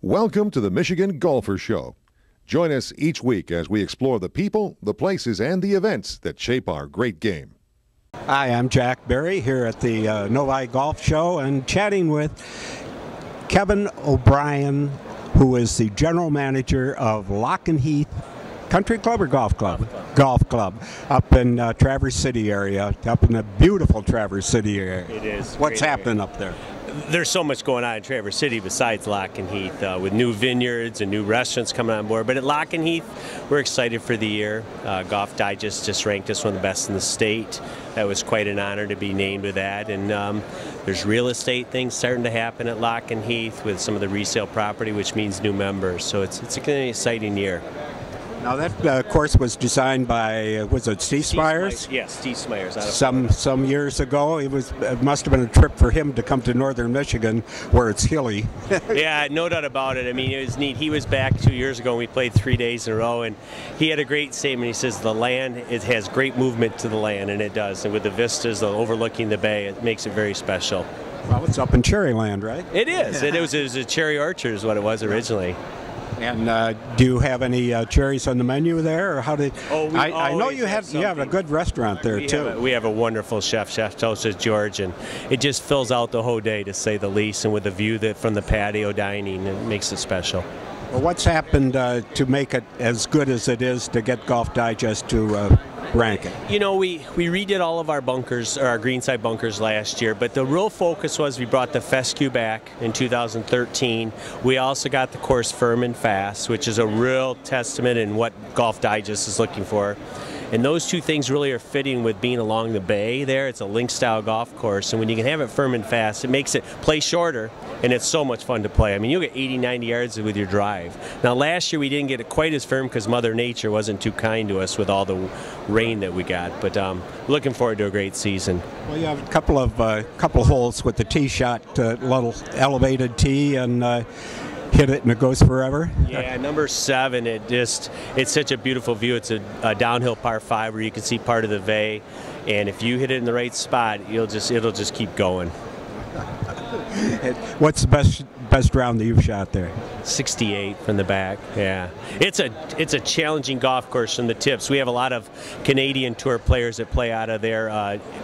Welcome to the Michigan Golfer Show. Join us each week as we explore the people, the places, and the events that shape our great game. Hi, I'm Jack Berry here at the Novi Golf Show and chatting with Kevin O'Brien, who is the general manager of LochenHeath Country Club or Golf Club? Golf Club up in Traverse City area, up in the beautiful Traverse City area. It is. What's happening up there? There's so much going on in Traverse City besides LochenHeath, with new vineyards and new restaurants coming on board. But at LochenHeath, we're excited for the year. Golf Digest just ranked us one of the best in the state. That was quite an honor to be named with that. And there's real estate things starting to happen at LochenHeath with some of the resale property, which means new members. So it's an exciting year. Now that course was designed by, was it Steve Smyers? Yes, Steve Smyers. Some years ago, it must have been a trip for him to come to northern Michigan, where it's hilly. Yeah, no doubt about it. I mean, it was neat. He was back 2 years ago, and we played 3 days in a row, and he had a great statement. He says the land, it has great movement to the land, and it does. And with the vistas overlooking the bay, it makes it very special. Well, it's up in Cherryland, right? It is. It was a cherry orchard is what it was originally. And do you have any cherries on the menu there, or how did? I know you have a good restaurant there too. We have a wonderful Chef Toasted George, and it just fills out the whole day, to say the least. And with the view from the patio dining, it makes it special. Well, what's happened to make it as good as it is to get Golf Digest to rank it? You know, we redid all of our bunkers, or our greenside bunkers last year, but the real focus was we brought the fescue back in 2013. We also got the course firm and fast, which is a real testament in what Golf Digest is looking for. And those two things really are fitting with being along the bay there. It's a link-style golf course, and when you can have it firm and fast, it makes it play shorter, and it's so much fun to play. I mean, you'll get 80, 90 yards with your drive. Now, last year we didn't get it quite as firm because Mother Nature wasn't too kind to us with all the rain that we got, but looking forward to a great season. Well, you have a couple of holes with the tee shot, little elevated tee, and hit it and it goes forever. Yeah, number 7, it's such a beautiful view. It's a downhill par 5 where you can see part of the bay, and if you hit it in the right spot, it'll just keep going. What's the best round that you've shot there? 68 from the back. Yeah, it's a challenging golf course from the tips. We have a lot of Canadian tour players that play out of there.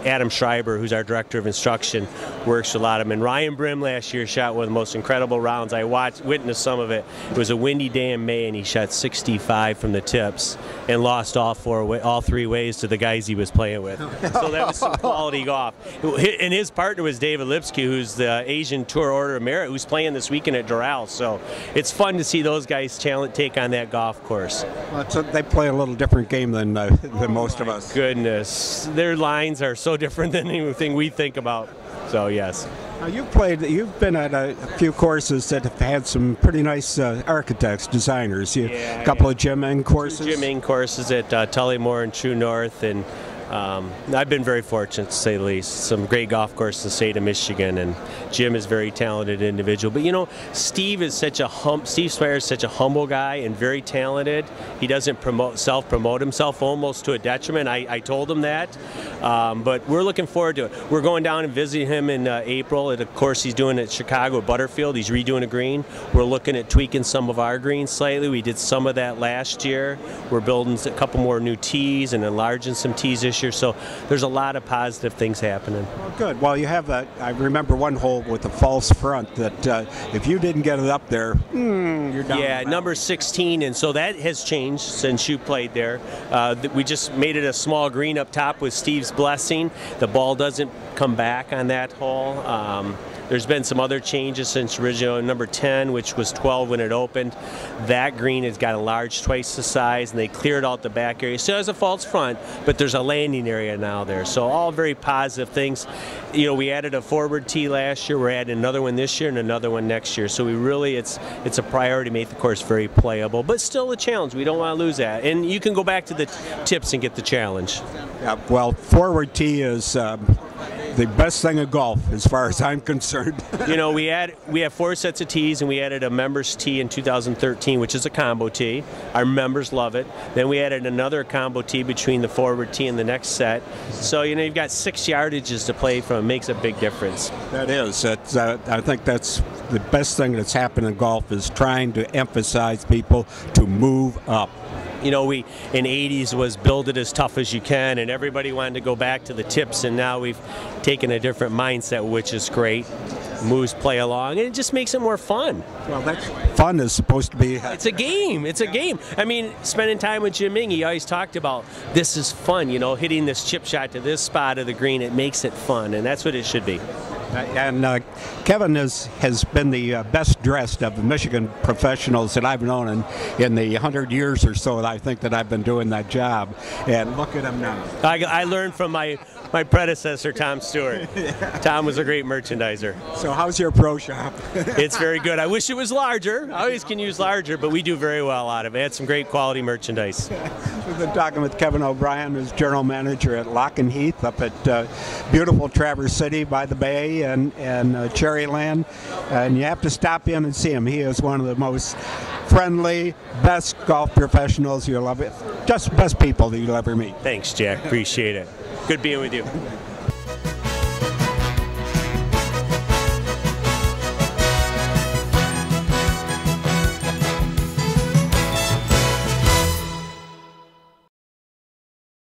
Adam Schreiber, who's our director of instruction, works a lot of them. And Ryan Brim last year shot one of the most incredible rounds. I witnessed some of it. It was a windy day in May, and he shot 65 from the tips and lost all 3 ways to the guys he was playing with. So that was some quality golf. And his partner was David Lipsky, who's the Asian Tour Order of Merit, who's playing this weekend at Doral. So it's fun to see those guys take on that golf course. Well, so they play a little different game than most of us. Goodness, their lines are so different than anything we think about. So yes. Now you've been at a few courses that have had some pretty nice architects, designers. A couple of Jim Eng courses. Jim Eng courses at Tullymore and True North, and I've been very fortunate, to say the least. Some great golf courses in the state of Michigan, and Jim is a very talented individual. But you know, Steve Smyers is such a humble guy and very talented. He doesn't self-promote himself, almost to a detriment. I told him that. But we're looking forward to it. We're going down and visiting him in April at a course he's doing at Chicago at Butterfield. He's redoing a green. We're looking at tweaking some of our greens slightly. We did some of that last year. We're building a couple more new tees and enlarging some tees this year. So there's a lot of positive things happening. Well, good. Well, you have I remember one hole with a false front that if you didn't get it up there, you're down. Yeah, number 16, and so that has changed since you played there. We just made it a small green up top with Steve's blessing. The ball doesn't come back on that hole. There's been some other changes since original number 10, which was 12 when it opened. That green has got enlarged twice the size, and they cleared out the back area. So there's a false front, but there's a landing area now there. So all very positive things. You know, we added a forward tee last year. We're adding another one this year and another one next year. So we really, it's a priority to make the course very playable, but still a challenge. We don't want to lose that. And you can go back to the tips and get the challenge. Yeah, well, forward tee is the best thing of golf, as far as I'm concerned. You know, we have 4 sets of tees, and we added a members tee in 2013, which is a combo tee. Our members love it. Then we added another combo tee between the forward tee and the next set. So, you know, you've got 6 yardages to play from. It makes a big difference. That is. I think that's the best thing that's happened in golf, is trying to emphasize people to move up. You know, we in '80s was build it as tough as you can, and everybody wanted to go back to the tips, and now we've taken a different mindset, which is great. Moves play along, and it just makes it more fun. Well, that's fun is supposed to be. It's a game. It's a game. I mean, spending time with Jim Ming, he always talked about this is fun. You know, hitting this chip shot to this spot of the green, it makes it fun, and that's what it should be. And Kevin has been the best dressed of the Michigan professionals that I've known in the 100 years or so that I think that I've been doing that job. And look at him now. I learned from my predecessor, Tom Stewart. Tom was a great merchandiser. So how's your pro shop? It's very good. I wish it was larger. I always can use larger, but we do very well out of it. It's some great quality merchandise. We've been talking with Kevin O'Brien, who's general manager at LochenHeath up at beautiful Traverse City by the bay and Cherryland. And you have to stop in and see him. He is one of the most friendly, best golf professionals you'll ever, just best people that you'll ever meet. Thanks, Jack. Appreciate it. Good being with you.